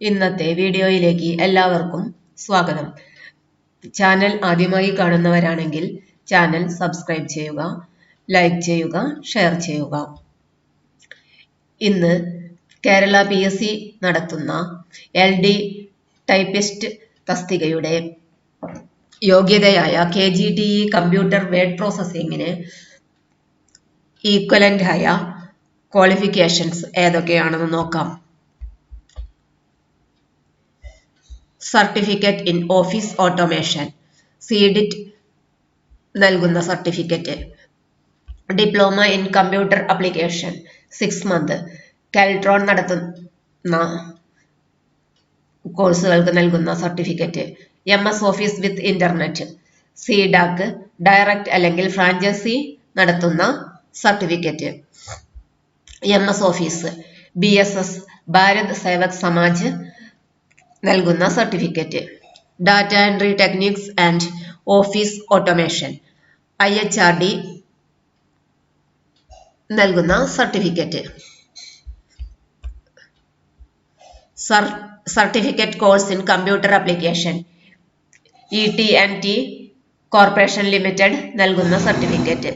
ഇന്നത്തെ വീഡിയോയിലേക്ക് എല്ലാവർക്കും സ്വാഗതം. ചാനൽ ആദ്യമായി കാണുന്നവരാണെങ്കിൽ ചാനൽ സബ്സ്ക്രൈബ് ചെയ്യുക, ലൈക്ക് ചെയ്യുക, ഷെയർ ചെയ്യുക. ഇന്ന് കേരള PSC നടത്തുന്ന LD ടൈപ്പിസ്റ്റ് തസ്തികയുടെ യോഗ്യതയായ KGTE കമ്പ്യൂട്ടർ വേർഡ് പ്രോസസ്സിംഗിന് ഈക്വലന്റ് ആയ ക്വാളിഫിക്കേഷൻസ് ഏതൊക്കെയാണെന്ന് നോക്കാം. Certificate in office automation, CDIT നൽകുന്ന certificate. Diploma in computer application 6 month Keltron നടത്തുന്ന കോഴ്സുകൾക്ക് നൽകുന്ന certificate. MS office with internet, CDAC direct അല്ലെങ്കിൽ ഫ്രാഞ്ചൈസി നടത്തുന്ന certificate. MS office, BSS Bharat Sevak Samaj നൽകുന്ന certificate. Data entry techniques and office automation, IHRD നൽകുന്ന certificate. Certificate course in computer application, ET&T corporation limited നൽകുന്ന certificate.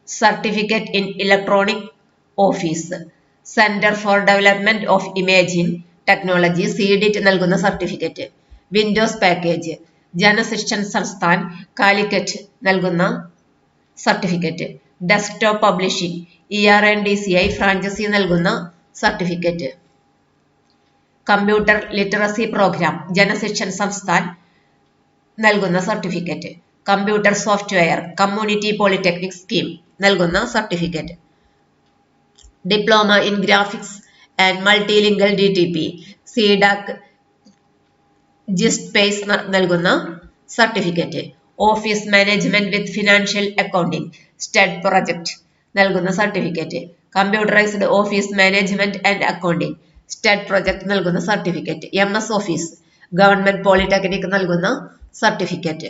Certificate in electronic office, centre for development of imaging technology CDIT നൽകുന്ന certificate. Windows package, Jan Shikshan Sansthan Calicut നൽകുന്ന certificate. Desktop publishing, ERNDCI franchisee നൽകുന്ന certificate. Computer literacy programme Jan Shikshan Sansthan നൽകുന്ന certificate. Computer software community polytechnic scheme നൽകുന്ന certificate. Diploma in graphics and multilingual DTP, CDAC GIST-PACE നൽകുന്ന certificate. Office management with financial accounting STED project നൽകുന്ന certificate. Computerised office management and accounting STED project നൽകുന്ന certificate. MS office government polytechnic നൽകുന്ന certificate.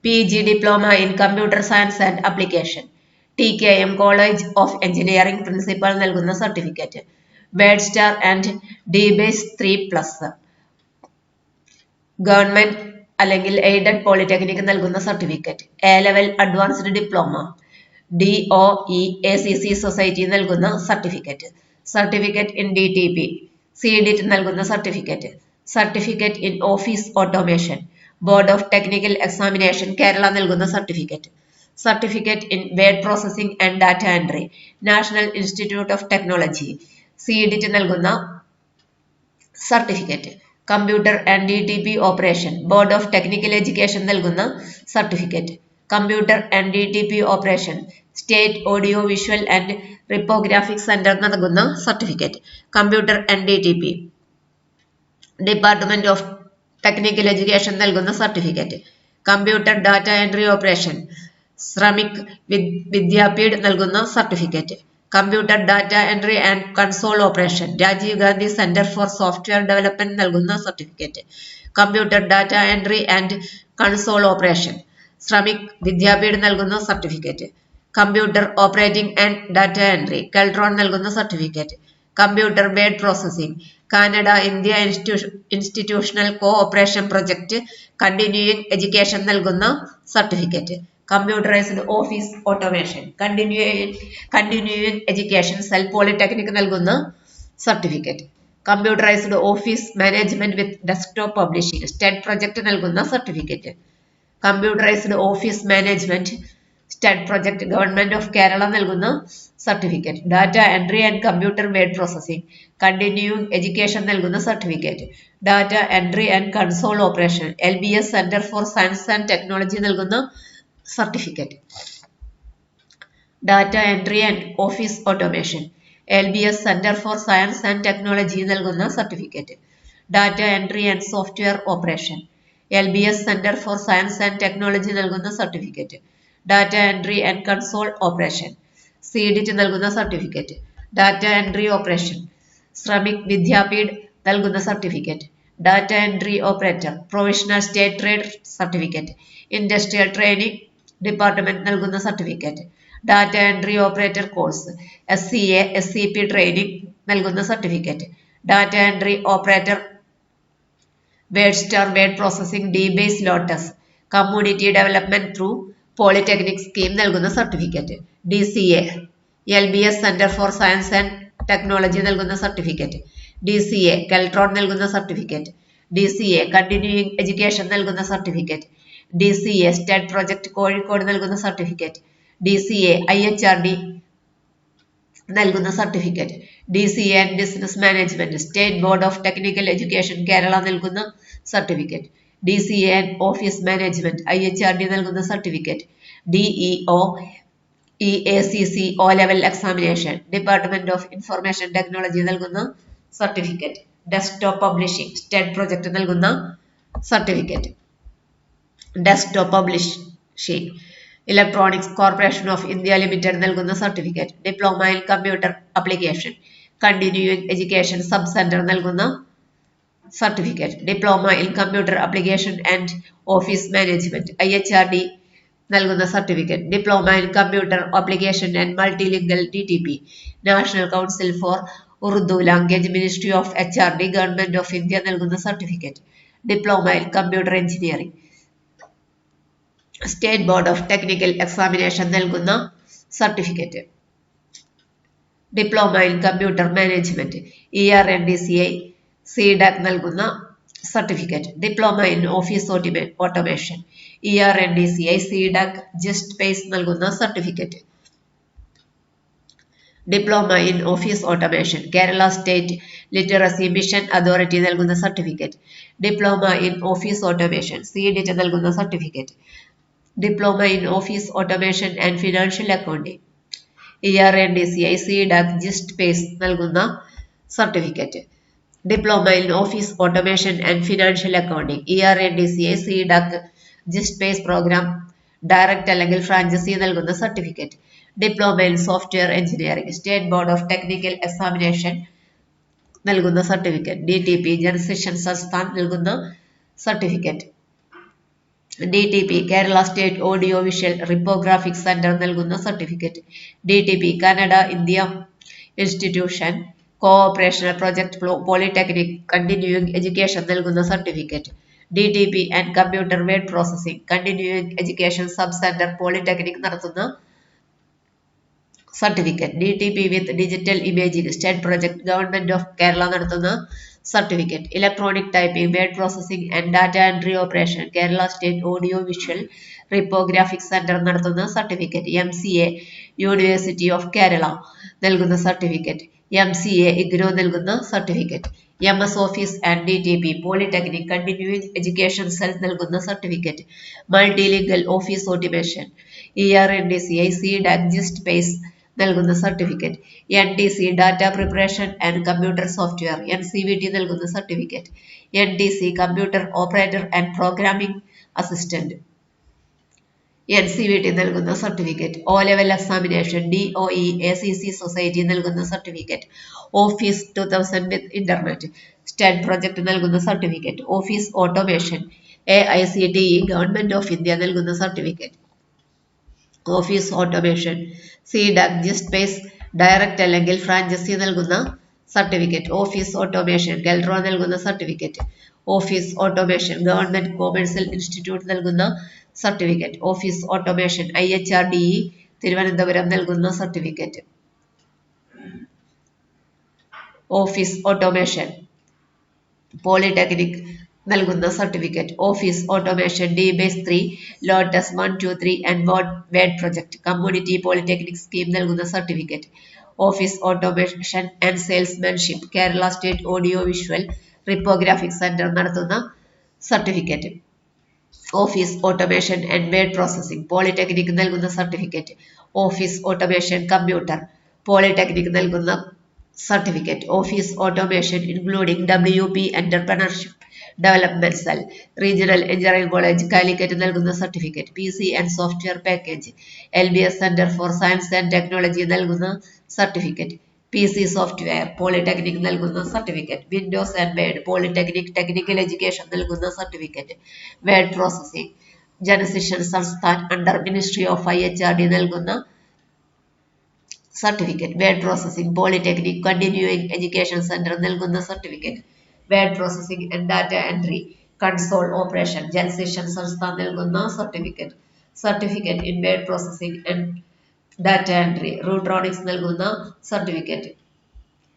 PG diploma in computer science and application, TKM college of engineering principal നൽകുന്ന certificate. Word star and DBase 3+ government അല്ലെങ്കിൽ aided polytechnic നൽകുന്ന certificate. A level advanced diploma DOE ACC society നൽകുന്ന certificate. Certificate in DTP CDIT നൽകുന്ന certificate. Certificate in office automation board of technical examination Kerala നൽകുന്ന certificate. Certificate in word processing and data entry national institute of technology CDIT നൽകുന്ന certificate. Computer and DTP operation board of technical education നൽകുന്ന certificate. Computer and DTP operation state audio visual and reprographic centre നൽകുന്ന certificate. Computer and DTP department of technical education നൽകുന്ന certificate. Computer data entry operation Shramik Vidyapeeth നൽകുന്ന certificate. Computer data entry and console operation Rajiv Gandhi centre for software development നൽകുന്ന certificate. Computer data entry and console operation Shramik Vidyapeeth നൽകുന്ന certificate. Computer operating and data entry Keltron നൽകുന്ന certificate. Computer word processing Canada India institutional cooperation project continuing education നൽകുന്ന certificate. Computerised office automation continuing education cell polytechnic നൽകുന്ന certificate. Computerised office management with desktop publishing STED project നൽകുന്ന certificate. Computerised office management STED project government of Kerala നൽകുന്ന certificate. Data entry and computer word processing continuing education നൽകുന്ന certificate. Data entry and console operation LBS centre for science and technology നൽകുന്ന certificate. Data entry and office automation LBS centre for science and technology നൽകുന്ന certificate. Data entry and software operation LBS centre for science and technology നൽകുന്ന certificate. Data entry and console operation CDIT നൽകുന്ന certificate. Data entry operation Shramik Vidyapeeth നൽകുന്ന certificate. Data entry operator provisional state trade certificate. Industrial training department നൽകുന്ന certificate. Data entry operator course, SCA SCP training നൽകുന്ന certificate, data entry operator word star word processing DBase Lotus, community development through polytechnic scheme നൽകുന്ന certificate, DCA LBS centre for science and technology നൽകുന്ന certificate, DCA Keltron നൽകുന്ന certificate, DCA continuing education നൽകുന്ന certificate, DCA STED project Kozhikode നൽകുന്ന certificate, DCA IHRD നൽകുന്ന certificate, DCA and business management state board of technical education Kerala നൽകുന്ന certificate, DCA and office management IHRD നൽകുന്ന certificate, DEO EACC O level examination department of information technology നൽകുന്ന certificate, desktop publishing STED project നൽകുന്ന certificate, desktop publishing electronics corporation of India limited നൽകുന്ന certificate, diploma in computer application continuing education sub centre നൽകുന്ന certificate, diploma in computer application and office management IHRD നൽകുന്ന certificate, diploma in computer application and multilingual DTP national council for Urdu language ministry of HRD government of India നൽകുന്ന certificate, diploma in computer engineering state board of technical examination നൽകുന്ന certificate, diploma in computer management ERNDCI CDAC നൽകുന്ന certificate, diploma in office automation ERNDCI CDAC GIST PACE നൽകുന്ന certificate, diploma in office automation Kerala state literacy mission authority നൽകുന്ന certificate, diploma in office automation CDIT നൽകുന്ന certificate, diploma in office automation and financial accounting ERNDCI CDAC GIST PACE നൽകുന്ന certificate, diploma in office automation and financial accounting ERNDCI CDAC GIST PACE programme direct അല്ലെങ്കിൽ franchisee നൽകുന്ന certificate, diploma in software engineering state board of technical examination നൽകുന്ന certificate, DTP Jan Shikshan Sansthan നൽകുന്ന certificate, DTP Kerala state audio visual reprographic centre നൽകുന്ന certificate, DTP Canada India institution cooperational project polytechnic continuing education നൽകുന്ന certificate, DTP and computer word processing continuing education sub centre polytechnic നടത്തുന്ന certificate, DTP with digital imaging STED project government of Kerala നടത്തുന്ന certificate, electronic typing word processing and data entry operation Kerala state audio visual reprographic centre നടത്തുന്ന certificate, MCA university of Kerala നൽകുന്ന certificate, MCA IGNOU നൽകുന്ന certificate, MS office and DTP polytechnic continuing education cell നൽകുന്ന certificate, multilingual office automation ERNDCI CDAC GIST PACE നൽകുന്ന certificate, NTC data preparation and computer software NCVT നൽകുന്ന certificate, NTC computer operator and programming assistant NCVT നൽകുന്ന certificate, O level examination DOE ACC society നൽകുന്ന certificate, office 2000 with internet STED project നൽകുന്ന certificate, office automation AICTE government of India നൽകുന്ന certificate, office automation CDAC GIST PACE direct അല്ലെങ്കിൽ franchisee നൽകുന്ന certificate, office automation Keltron നൽകുന്ന certificate, office automation government commercial institute നൽകുന്ന certificate, office automation IHRDE Thiruvananthapuram നൽകുന്ന certificate, office automation polytechnic നൽകുന്ന certificate, office automation DBase 3 Lotus 1, 2, 3 and word project community polytechnic scheme നൽകുന്ന certificate, office automation and salesmanship Kerala state audio visual reprographic centre നടത്തുന്ന certificate, office automation and word processing polytechnic നൽകുന്ന certificate, office automation computer polytechnic നൽകുന്ന certificate, office automation including WP entrepreneurship development cell regional engineering college Calicut നൽകുന്ന certificate, PC and software package LBS centre for science and technology നൽകുന്ന certificate, PC software polytechnic നൽകുന്ന certificate, Windows and Word polytechnic technical education നൽകുന്ന certificate, word processing Jan Shikshan Sansthan under ministry of IHRD നൽകുന്ന certificate. Word processing polytechnic continuing education centre നൽകുന്ന certificate. Word processing and data entry console operation Jan Shikshan Sansthan നൽകുന്ന certificate. Certificate in word processing and data entry Rutronix നൽകുന്ന certificate.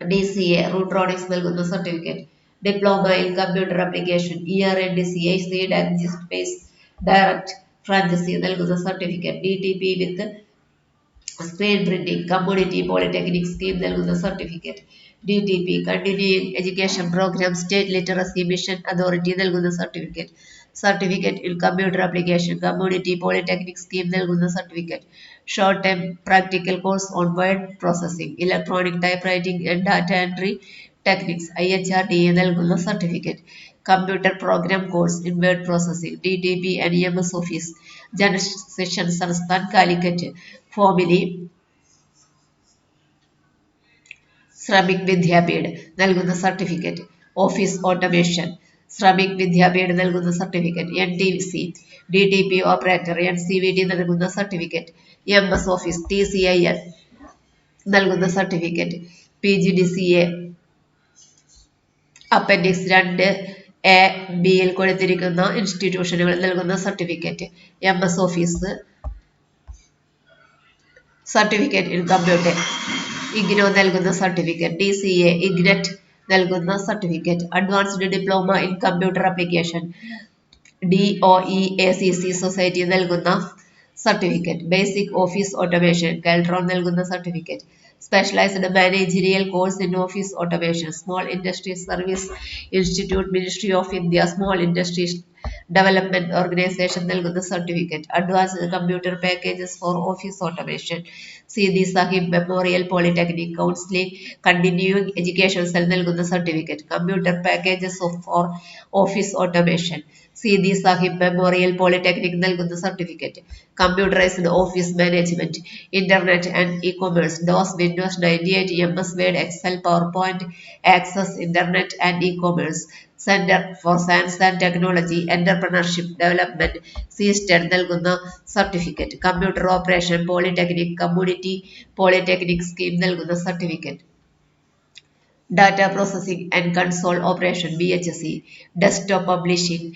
DCA Rutronix നൽകുന്ന certificate. Diploma in computer application ERNDCA CDAC GIST direct franchisee നൽകുന്ന certificate. DTP with screen printing community polytechnic scheme നൽകുന്ന certificate. DTP continuing education programme state literacy mission authority നൽകുന്ന certificate. Certificate in computer application community polytechnic scheme നൽകുന്ന certificate. Short time practical course on word processing electronic type writing and data entry techniques IHRDA നൽകുന്ന certificate. Computer programme course in word processing DTP and MS Office Jan Shikshan Sansthan Calicut. Formerly Shramik Vidyapeeth നൽകുന്ന certificate. Office automation Shramik Vidyapeeth നൽകുന്ന certificate. NTC DTP operator NCVT നൽകുന്ന certificate. MS Office TCIL നൽകുന്ന certificate. PGDCA appendix 2A-Bയിൽ കൊടുത്തിരിക്കുന്ന ഇൻസ്റ്റിറ്റ്യൂഷനുകൾ നൽകുന്ന certificate. MS Office certificate in computer IGNO നൽകുന്ന certificate. DCA ഇഗ്നറ്റ് നൽകുന്ന certificate. Advanced diploma in computer application DOE-ACC society നൽകുന്ന certificate. Basic office automation Keltron നൽകുന്ന certificate. Specialised managerial course in office automation small industries service institute ministry of India small industries development organisation നൽകുന്ന certificate. Advanced computer packages for office automation Seethi Sahib memorial polytechnic counselling continuing education cell നൽകുന്ന certificate. Computer packages for office automation Seethi Sahib memorial polytechnic നൽകുന്ന certificate. Computerised office management internet and e-commerce DOS Windows 98 MS Word Excel PowerPoint Access internet and e-commerce centre for science and technology entrepreneurship development CSTED നൽകുന്ന certificate. Computer operation polytechnic community polytechnic scheme നൽകുന്ന certificate. Data processing and console operation BHC desktop publishing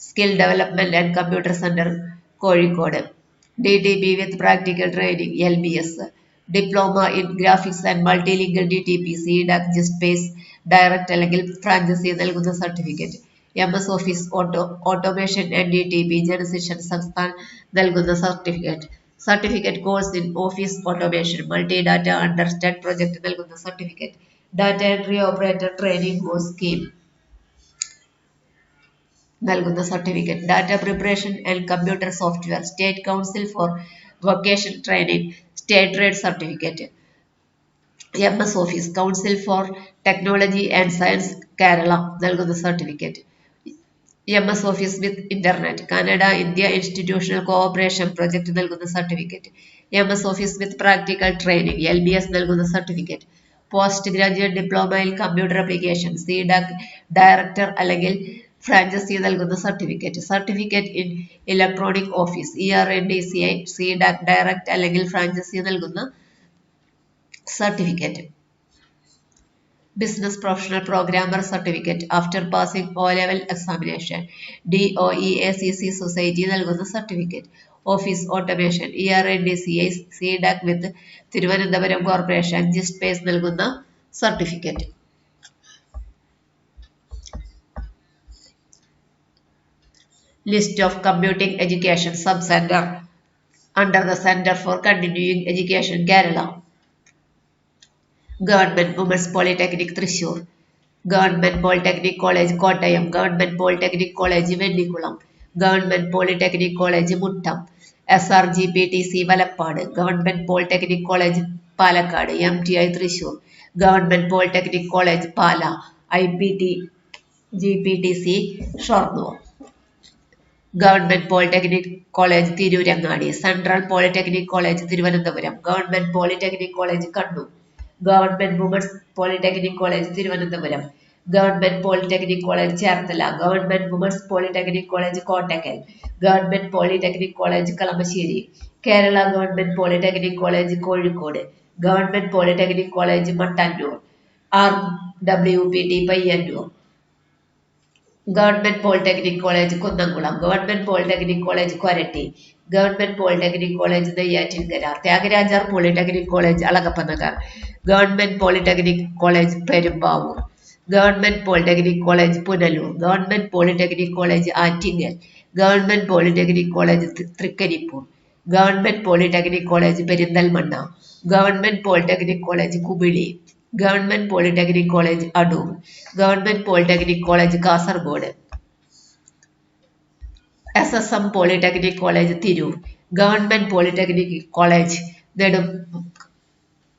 skill development and computer centre Kozhikode. DTP with practical training LBS diploma in graphics and multilingual DTP CDAC GIST direct അല്ലെങ്കിൽ franchisee നൽകുന്ന certificate. MS office automation and DTP Jan Shikshan Sansthan നൽകുന്ന certificate. Certificate course in office automation multi data under STED project നൽകുന്ന certificate. Data entry operator training course scheme നൽകുന്ന certificate. Data preparation and computer software state council for vocation training state trade certificate. MS Office council for technology and science Kerala നൽകുന്ന certificate. MS office with internet Canada India institutional cooperation project നൽകുന്ന certificate. MS office with practical training LBS നൽകുന്ന certificate. Post graduate diploma in computer application CDAC director അല്ലെങ്കിൽ franchisee നൽകുന്ന certificate. Certificate in electronic office ERNDCA CDAC direct അല്ലെങ്കിൽ franchisee നൽകുന്ന certificate. Business professional programmer certificate after passing O-level examination DOE-ACC society നൽകുന്ന certificate. Office automation ERNDCA CDAC with Thiruvananthapuram corporation GIST നൽകുന്ന certificate. List of computing education sub centre under the centre for continuing education Kerala. Government women's polytechnic Thrissur, government polytechnic college Kottayam, government polytechnic college Vennikulam, government polytechnic college Muttom, SRGPTC Valappad, government polytechnic college Palakkad, MTI Thrissur, government polytechnic college Pala, IPT-GPTC Shoranur, government polytechnic college Tirurangadi, central polytechnic college Thiruvananthapuram, government polytechnic college Kannur, government women's polytechnic college Thiruvananthapuram, government polytechnic college Cherthala, government women's polytechnic college Kottakkal, government polytechnic college Kalamassery, Kerala government polytechnic college Kozhikode, government polytechnic college Mattannur, RWPT Payyanur, government polytechnic college Kunnamkulam, government polytechnic college Koratty, government polytechnic college Neyyattinkara, Thiagarajar polytechnic college Alagappanagar, government polytechnic college Perumbavoor, government polytechnic college Punalur, government polytechnic college Attingal, government polytechnic college Trikaripur, government polytechnic college Perinthalmanna, government polytechnic college Kumily, government polytechnic college Adoor, government polytechnic college Kasaragod, SSM polytechnic college Tirur, government polytechnic college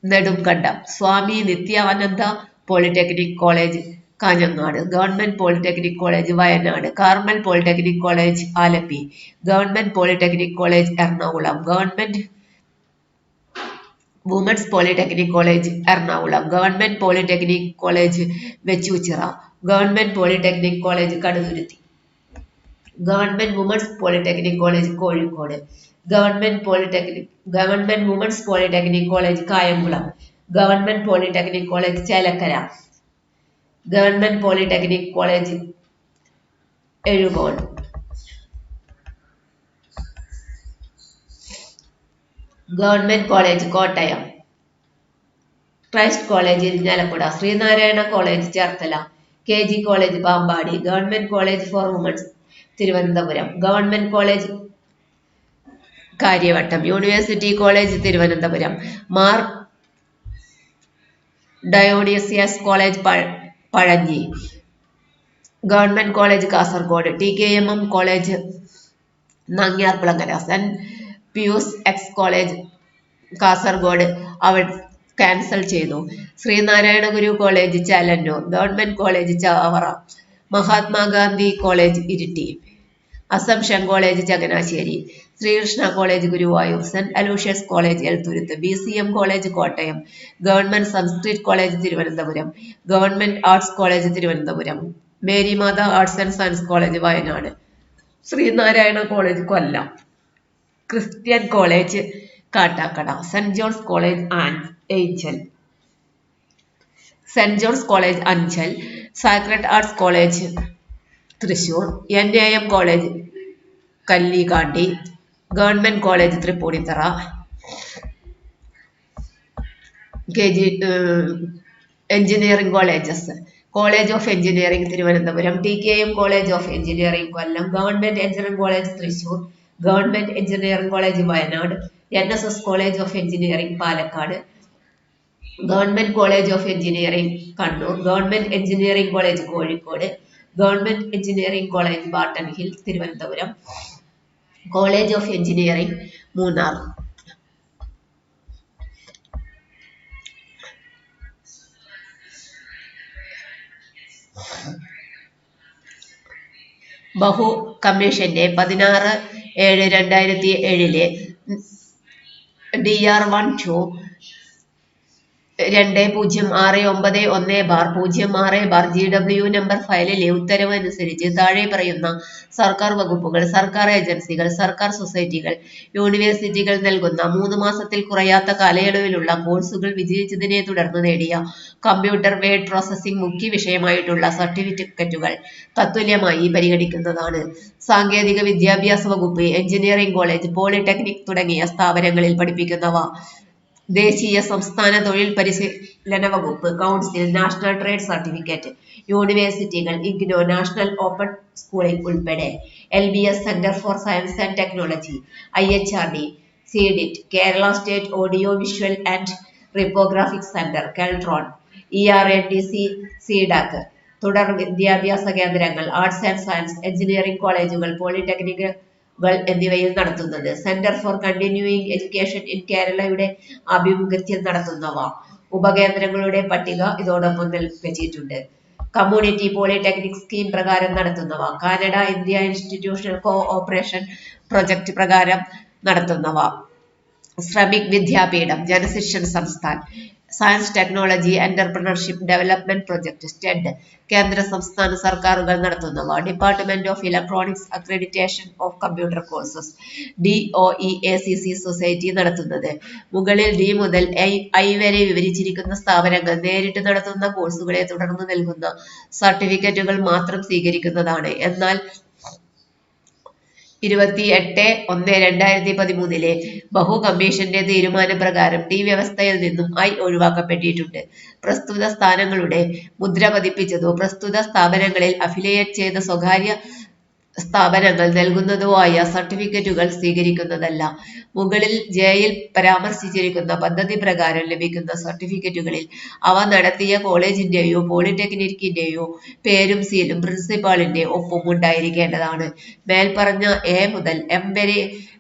Nedumkandam, Swami Nithyananda polytechnic college Kanhangad, government polytechnic college Wayanad, Carmel polytechnic college Alleppey, government polytechnic college Ernakulam, government women's polytechnic college Ernakulam, government polytechnic college Vechoochira, government polytechnic college Kaduthuruthy, government women's polytechnic college Kozhikode, government women's polytechnic college Kayamkulam, government polytechnic college Chelakkara, government polytechnic college Ezhukone, government college Kottayam, Christ college Irinjalakuda, Sree Narayana college Cherthala, KG college Pampady, government college for women's Thiruvananthapuram, government college Kariavattom, university college Thiruvananthapuram, Mar Dionysius college Pazhanji, government college Kasaragod, TKMM college Nangiarkulangara, Saint Pius X college Kasaragod അവർ cancel ചെയ്തു, Sree Narayana Guru college Chelannur, government college Chavara, Mahatma Gandhi college Iritty, Assumption college Changanassery, Sree Krishna college Guruvayur, Saint Aloysius college Elthuruth, BCM college Kottayam, government Sanskrit college Thiruvananthapuram, government arts college Thiruvananthapuram, Marymatha arts and science college Wayanad, Sree Narayana college Kollam, Christian college Kattakada, Saint John's college Anchal, Saint John's college Anchal, sacred arts college Thrissur, NAM college Kallikandy, government college Tripunithura, engineering colleges, college of engineering Thiruvananthapuram, TKM college of engineering Kollam, government engineering college Thrissur, government engineering college Wayanad, NSS college of engineering Palakkad, government college of engineering Kannur, government engineering college Kozhikode, government engineering college Barton Hill Thiruvananthapuram, college of engineering Munnar. ബഹു കമ്മീഷന്റെ 16/7/2007 DR-1-2 2069/06/GW number ഫയലിലെ ഉത്തരവ് അനുസരിച്ച് താഴെ പറയുന്ന സർക്കാർ വകുപ്പുകൾ, സർക്കാർ ഏജൻസികൾ, സർക്കാർ സൊസൈറ്റികൾ, യൂണിവേഴ്സിറ്റികൾ നൽകുന്ന 3 മാസത്തിൽ കുറയാത്ത കാലയളവിലുള്ള കോഴ്സുകൾ വിജയിച്ചതിനെ തുടർന്ന് നേടിയ കമ്പ്യൂട്ടർ വേഡ് പ്രോസസ്സിംഗ് മുഖ്യ വിഷയമായിട്ടുള്ള സർട്ടിഫിക്കറ്റുകൾ തത്തുല്യമായി പരിഗണിക്കുന്നതാണ്. സാങ്കേതിക വിദ്യാഭ്യാസ വകുപ്പ്, എഞ്ചിനീയറിംഗ് കോളേജ്, പോളിടെക്നിക് തുടങ്ങിയ സ്ഥാപനങ്ങളിൽ പഠിപ്പിക്കുന്നവ, ദേശീയ സംസ്ഥാന തൊഴിൽ പരിശീലന വകുപ്പ്, കൗൺസിൽ, നാഷണൽ ട്രേഡ് സർട്ടിഫിക്കറ്റ്, യൂണിവേഴ്സിറ്റികൾ, IGNOU, നാഷണൽ ഓപ്പൺ സ്കൂളിംഗ് ഉൾപ്പെടെ, LBS centre for science and technology, IHRD, CDIT, Kerala state audio visual and reprographic centre, Keltron, ERATC, CDAC, തുടർ വിദ്യാഭ്യാസ കേന്ദ്രങ്ങൾ, ആർട്സ് ആൻഡ് സയൻസ്, എഞ്ചിനീയറിംഗ് കോളേജുകൾ, പോളിടെക്നിക്കുകൾ എന്നിവയിൽ നടത്തുന്നത്, centre for continuing education in കേരളയുടെ ആഭിമുഖ്യത്തിൽ നടത്തുന്നവ. ഉപകേന്ദ്രങ്ങളുടെ പട്ടിക ഇതോടൊപ്പം വെച്ചിട്ടുണ്ട്. കമ്മ്യൂണിറ്റി പോളിടെക്നിക് സ്കീം പ്രകാരം നടത്തുന്നവ, Canada India institutional cooperation project പ്രകാരം നടത്തുന്നവ, ശ്രമിക് വിദ്യാപീഠം, Jan Shikshan Sansthan, science technology entrepreneurship development project STED കേന്ദ്ര സംസ്ഥാന സർക്കാരുകൾ നടത്തുന്നവ. Department of electronics accreditation of computer courses DOE-ACC society നടത്തുന്നത്. മുകളിൽ D മുതൽ I വരെ വിവരിച്ചിരിക്കുന്ന സ്ഥാപനങ്ങൾ നേരിട്ട് നടത്തുന്ന കോഴ്സുകളെ തുടർന്ന് നൽകുന്ന സർട്ടിഫിക്കറ്റുകൾ മാത്രം സ്വീകരിക്കുന്നതാണ്. എന്നാൽ 28/1/2013 ബഹു കമ്മീഷന്റെ തീരുമാനപ്രകാരം D വ്യവസ്ഥയിൽ നിന്നും I ഒഴിവാക്കപ്പെട്ടിട്ടുണ്ട്. പ്രസ്തുത സ്ഥാനങ്ങളുടെ മുദ്ര പതിപ്പിച്ചതോ പ്രസ്തുത സ്ഥാപനങ്ങളിൽ അഫിലിയേറ്റ് ചെയ്ത സ്വകാര്യ സ്ഥാപനങ്ങൾ നൽകുന്നതോ ആയ സർട്ടിഫിക്കറ്റുകൾ സ്വീകരിക്കുന്നതല്ല. മുകളിൽ Jയിൽ പരാമർശിച്ചിരിക്കുന്ന പദ്ധതി പ്രകാരം ലഭിക്കുന്ന സർട്ടിഫിക്കറ്റുകളിൽ അവ നടത്തിയ കോളേജിന്റെയോ പോളിടെക്നിക്കിന്റെയോ പേരും സീലും പ്രിൻസിപ്പാളിന്റെ ഒപ്പും ഉണ്ടായിരിക്കേണ്ടതാണ്. മേൽപ്പറഞ്ഞ A മുതൽ M വരെ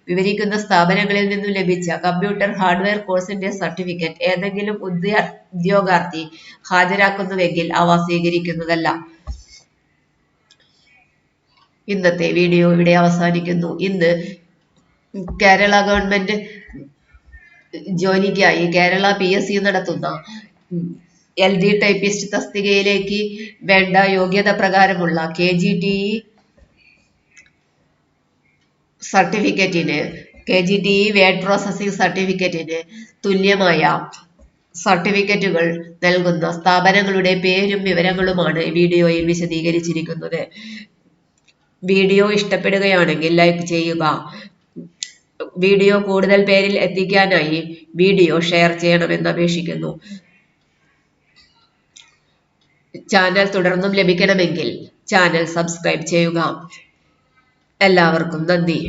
വിവരിക്കുന്ന സ്ഥാപനങ്ങളിൽ നിന്നും ലഭിച്ച കമ്പ്യൂട്ടർ ഹാർഡ്വെയർ കോഴ്സിന്റെ സർട്ടിഫിക്കറ്റ് ഏതെങ്കിലും ഉദ്യോഗാർത്ഥി ഹാജരാക്കുന്നുവെങ്കിൽ അവ സ്വീകരിക്കുന്നതല്ല. ഇന്നത്തെ വീഡിയോ ഇവിടെ അവസാനിക്കുന്നു. ഇന്ന് കേരള ഗവൺമെന്റ് ജോലിക്കായി കേരള PSC നടത്തുന്ന LD ടൈപ്പിസ്റ്റ് തസ്തികയിലേക്ക് വേണ്ട യോഗ്യത പ്രകാരമുള്ള KGTE സർട്ടിഫിക്കറ്റിന് KGTE വേഡ് പ്രോസസ്സിംഗ് സർട്ടിഫിക്കറ്റിന് തുല്യമായ സർട്ടിഫിക്കറ്റുകൾ നൽകുന്ന സ്ഥാപനങ്ങളുടെ പേരും വിവരങ്ങളുമാണ് വീഡിയോയിൽ വിശദീകരിച്ചിരിക്കുന്നത്. വീഡിയോ ഇഷ്ടപ്പെടുകയാണെങ്കിൽ ലൈക്ക് ചെയ്യുക. വീഡിയോ കൂടുതൽ പേരിൽ എത്തിക്കാനായി വീഡിയോ ഷെയർ ചെയ്യണമെന്ന് അപേക്ഷിക്കുന്നു. ചാനൽ തുടർന്നും ലഭിക്കണമെങ്കിൽ ചാനൽ സബ്സ്ക്രൈബ് ചെയ്യുക. എല്ലാവർക്കും നന്ദി.